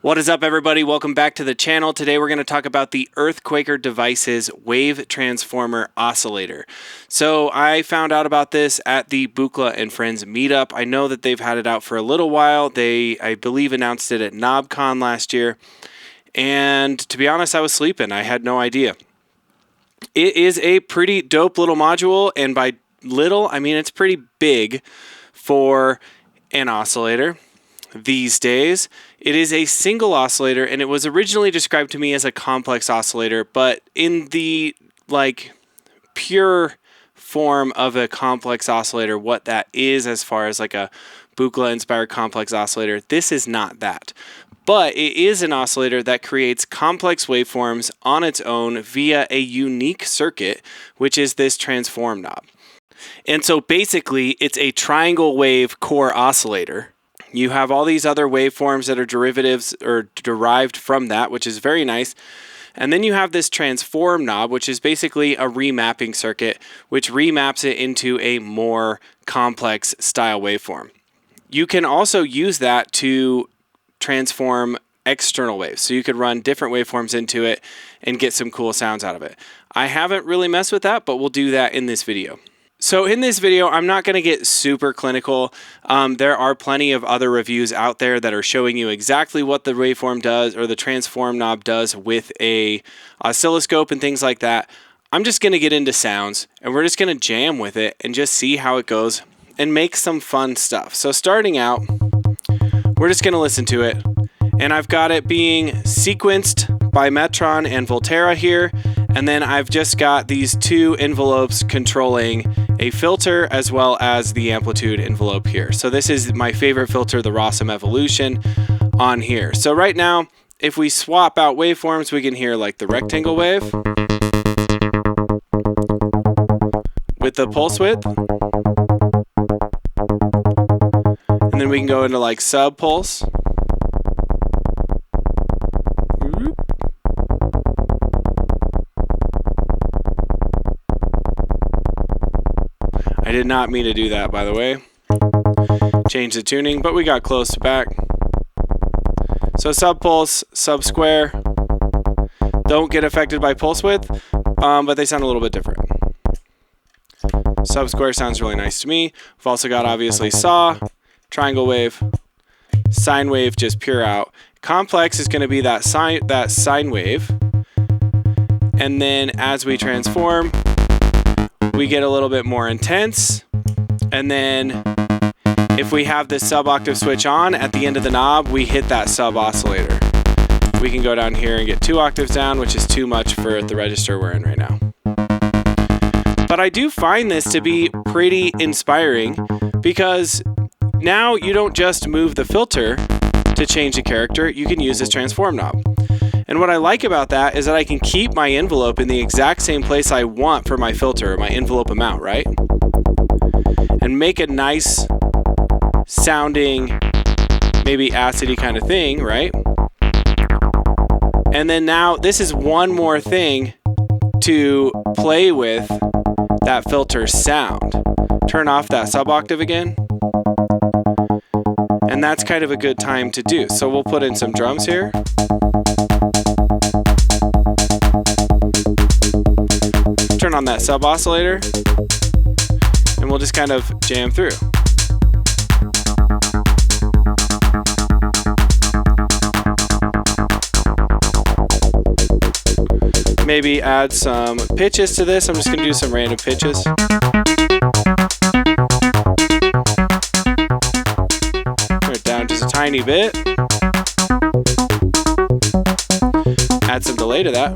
What is up, everybody? Welcome back to the channel. Today we're going to talk about the Earthquaker Devices Wave Transformer Oscillator. So I found out about this at the Buchla and Friends meetup. I know that they've had it out for a little while. They, I believe, announced it at KnobCon last year. And to be honest, I was sleeping. I had no idea. It is a pretty dope little module, and by little, I mean it's pretty big for an oscillator these days. It is a single oscillator, and it was originally described to me as a complex oscillator, but in the pure form of a complex oscillator, what that is as far as like a Buchla inspired complex oscillator, this is not that. But it is an oscillator that creates complex waveforms on its own via a unique circuit, which is this transform knob. And so basically, it's a triangle wave core oscillator. You have all these other waveforms that are derivatives or derived from that, which is very nice. And then you have this transform knob, which is basically a remapping circuit, which remaps it into a more complex style waveform. You can also use that to transform external waves. So you could run different waveforms into it and get some cool sounds out of it. I haven't really messed with that, but we'll do that in this video. So in this video, I'm not going to get super clinical. There are plenty of other reviews out there that are showing you exactly what the waveform does or the transform knob does with a oscilloscope and things like that. I'm just going to get into sounds, and we're just going to jam with it and just see how it goes and make some fun stuff. So starting out, we're just going to listen to it, and I've got it being sequenced by Metron and Volterra here. And then I've just got these two envelopes controlling a filter as well as the amplitude envelope here. So this is my favorite filter, the Rossum Evolution, on here. So right now, if we swap out waveforms, we can hear like the rectangle wave with the pulse width. And then we can go into like sub pulse. I did not mean to do that, by the way. Change the tuning, but we got close back. So sub pulse, sub square. Don't get affected by pulse width, but they sound a little bit different. Sub square sounds really nice to me. We've also got obviously saw, triangle wave, sine wave, just pure out. Complex is going to be that sine wave. And then as we transform, we get a little bit more intense. And then if we have the sub octave switch on at the end of the knob, we hit that sub oscillator. We can go down here and get 2 octaves down, which is too much for the register we're in right now. But I do find this to be pretty inspiring because now you don't just move the filter to change the character, you can use this transform knob. And what I like about that is that I can keep my envelope in the exact same place I want for my filter, or my envelope amount, right? And make a nice sounding, maybe acidy kind of thing, right? And then now this is one more thing to play with that filter sound. Turn off that sub octave again. And that's kind of a good time to do. So we'll put in some drums here. Turn on that sub oscillator, and we'll just kind of jam through. Maybe add some pitches to this. I'm just going to do some random pitches. Turn it down just a tiny bit. Add some delay to that.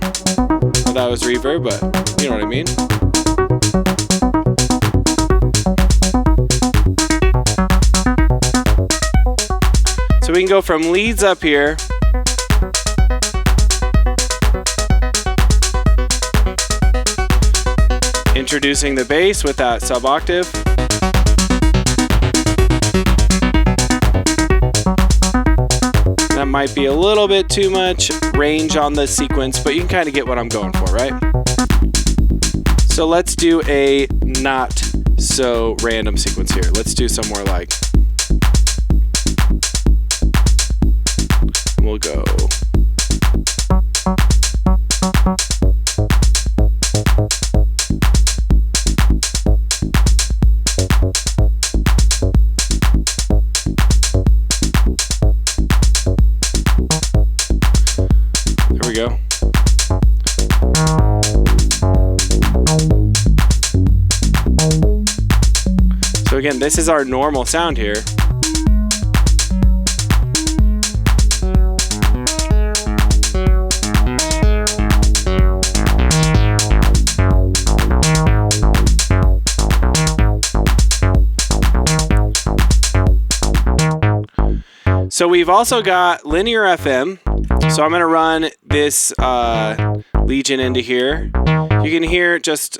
Well, that was reverb, but you know what I mean. So we can go from leads up here introducing the bass with that sub octave. That might be a little bit too much range on the sequence, but you can kind of get what I'm going for, right? So let's do a not so random sequence here. Let's do some more like, we'll go. There we go. So again, this is our normal sound here. So we've also got linear FM. So I'm going to run this Legion into here. You can hear just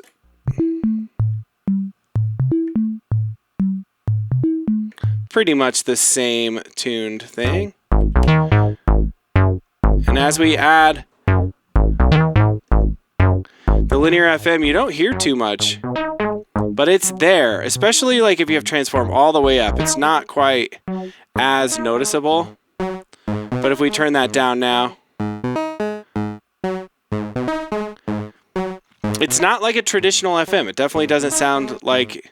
pretty much the same tuned thing. And as we add the linear FM, you don't hear too much, but it's there, especially like if you have transform all the way up. It's not quite as noticeable, but if we turn that down now, it's not like a traditional FM. It definitely doesn't sound like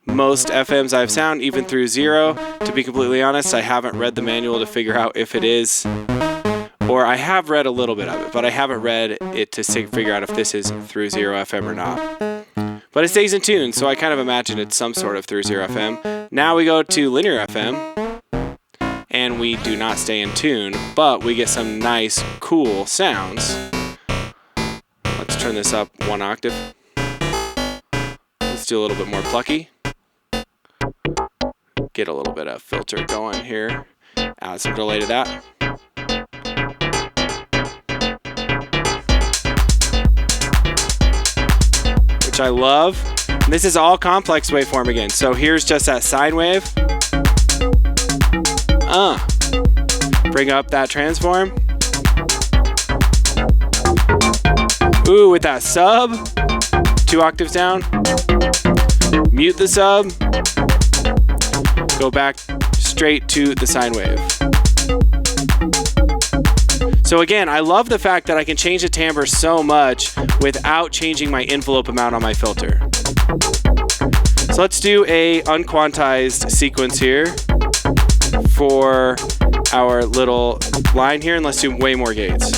most FMs I've sound, even through 0. To be completely honest, I haven't read the manual to figure out if it is, or I have read a little bit of it, but I haven't read it to figure out if this is through 0 FM or not. But it stays in tune, so I kind of imagine it's some sort of through 0 FM. Now we go to linear FM, and we do not stay in tune, but we get some nice, cool sounds. Let's turn this up 1 octave. Let's do a little bit more plucky. Get a little bit of filter going here. Add some delay to that. Which I love. And this is all complex waveform again. So here's just that sine wave. Bring up that transform. Ooh, with that sub. 2 octaves down. Mute the sub. Go back straight to the sine wave. So again, I love the fact that I can change the timbre so much without changing my envelope amount on my filter. So let's do a unquantized sequence here for our little line here, and let's do way more gates.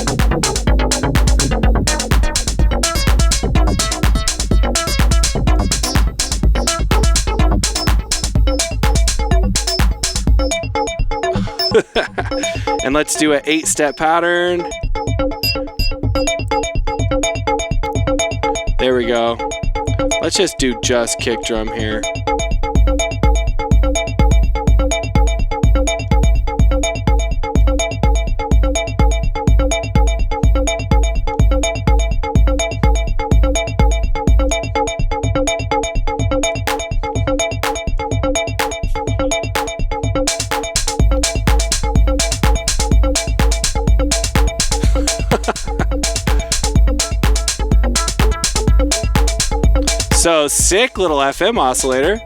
And let's do an 8-step pattern. There we go. Let's just do just kick drum here. So sick little FM oscillator.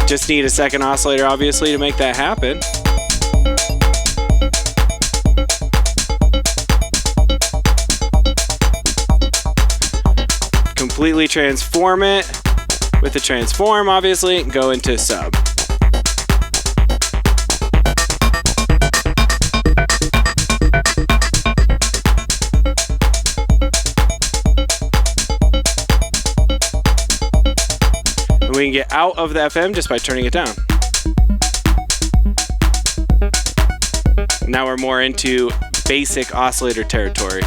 Just need a second oscillator obviously to make that happen. Completely transform it with the transform obviously and go into sub. We can get out of the FM just by turning it down. Now we're more into basic oscillator territory.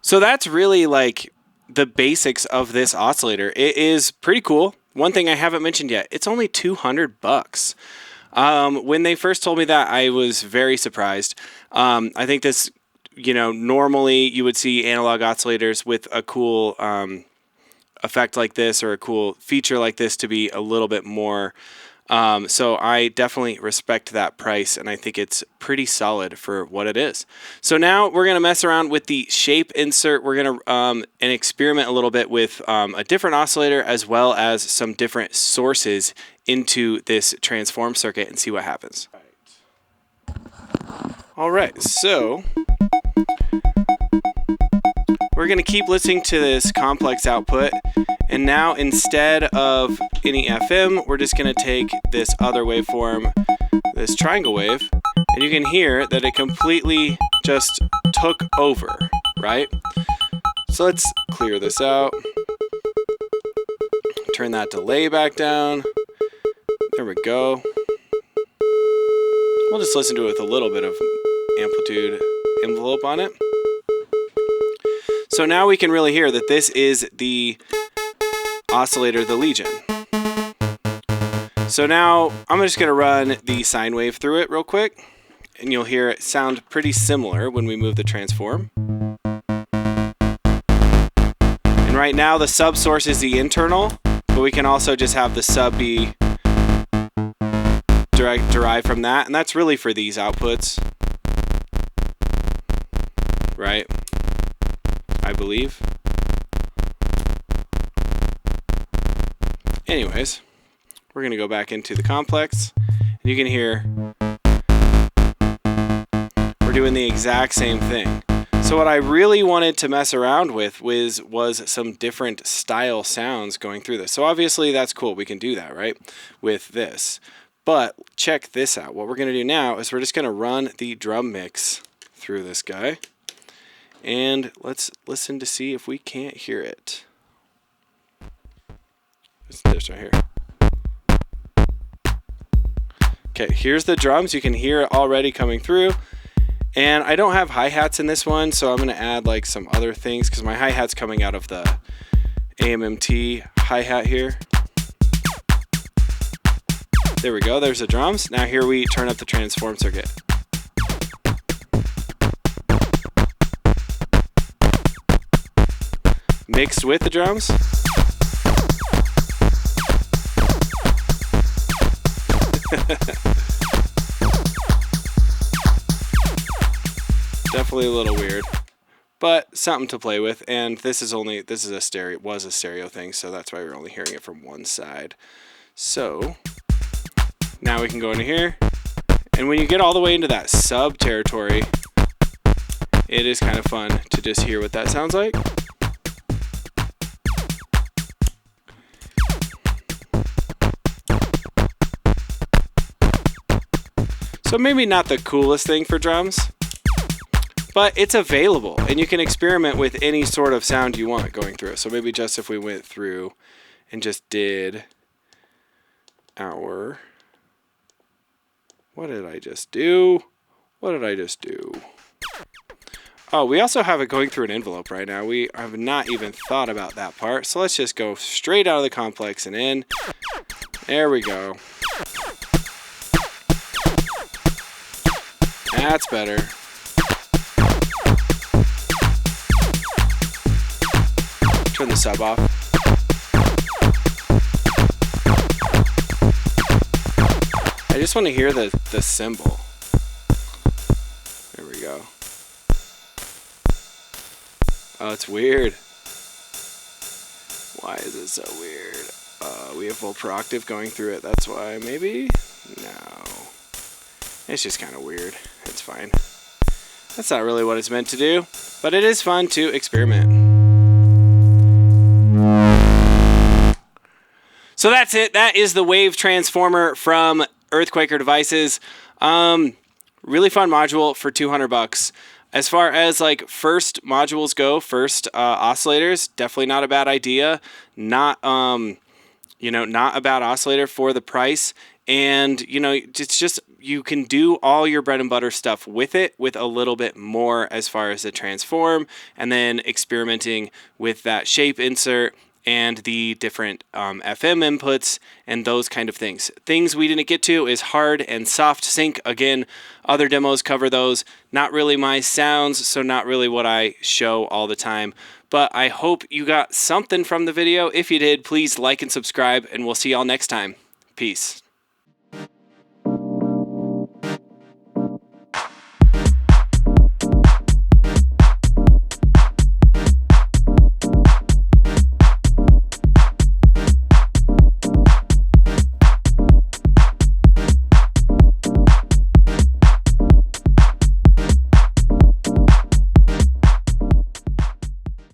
So that's really like the basics of this oscillator. It is pretty cool. One thing I haven't mentioned yet, it's only $200. When they first told me that, I was very surprised. I think this, normally you would see analog oscillators with a cool effect like this or a cool feature like this to be a little bit more So I definitely respect that price, and I think it's pretty solid for what it is. So now we're going to mess around with the shape insert. We're going to and experiment a little bit with a different oscillator as well as some different sources into this transform circuit and see what happens. All right, so we're going to keep listening to this complex output, and now instead of any FM, we're just going to take this other waveform, this triangle wave, and you can hear that it completely just took over, right? So let's clear this out, turn that delay back down. There we go. We'll just listen to it with a little bit of amplitude envelope on it. So now we can really hear that this is the oscillator, the Legion. So now I'm just going to run the sine wave through it real quick, and you'll hear it sound pretty similar when we move the transform. And right now the sub source is the internal, but we can also just have the sub be derived from that, and that's really for these outputs, right? I believe. Anyways, we're going to go back into the complex, and you can hear we're doing the exact same thing. So what I really wanted to mess around with was some different style sounds going through this. So obviously that's cool. We can do that, right, with this. But check this out. What we're going to do now is we're just going to run the drum mix through this guy. And let's listen to see if we can't hear it. It's this right here. Okay, here's the drums. You can hear it already coming through. And I don't have hi-hats in this one, so I'm going to add like some other things because my hi-hat's coming out of the AMMT hi-hat here. There we go, there's the drums. Now here we turn up the transform circuit. Mixed with the drums. Definitely a little weird, but something to play with. And this is a stereo thing, so that's why we're only hearing it from one side. So now we can go into here, and when you get all the way into that sub territory, it is kind of fun to just hear what that sounds like. So maybe not the coolest thing for drums, but it's available, and you can experiment with any sort of sound you want going through it. So maybe just if we went through and just did our... What did I just do? Oh, we also have it going through an envelope right now. We have not even thought about that part. So let's just go straight out of the complex and in. There we go. That's better. Turn the sub off. I just want to hear the cymbal. There we go. Oh, it's weird. Why is it so weird? We have full per octave going through it. That's why. Maybe? No. It's just kind of weird. It's fine. That's not really what it's meant to do, but it is fun to experiment. So that's it. That is the wave transformer from Earthquaker Devices. Really fun module for $200. As far as like first modules go, first oscillators, definitely not a bad idea. Not not a bad oscillator for the price. And it's just, you can do all your bread and butter stuff with it with a little bit more as far as the transform, and then experimenting with that shape insert and the different FM inputs and those kind of things. Things we didn't get to is hard and soft sync. Again, other demos cover those. Not really my sounds, so not really what I show all the time. But I hope you got something from the video. If you did, please like and subscribe, and we'll see y'all next time. Peace.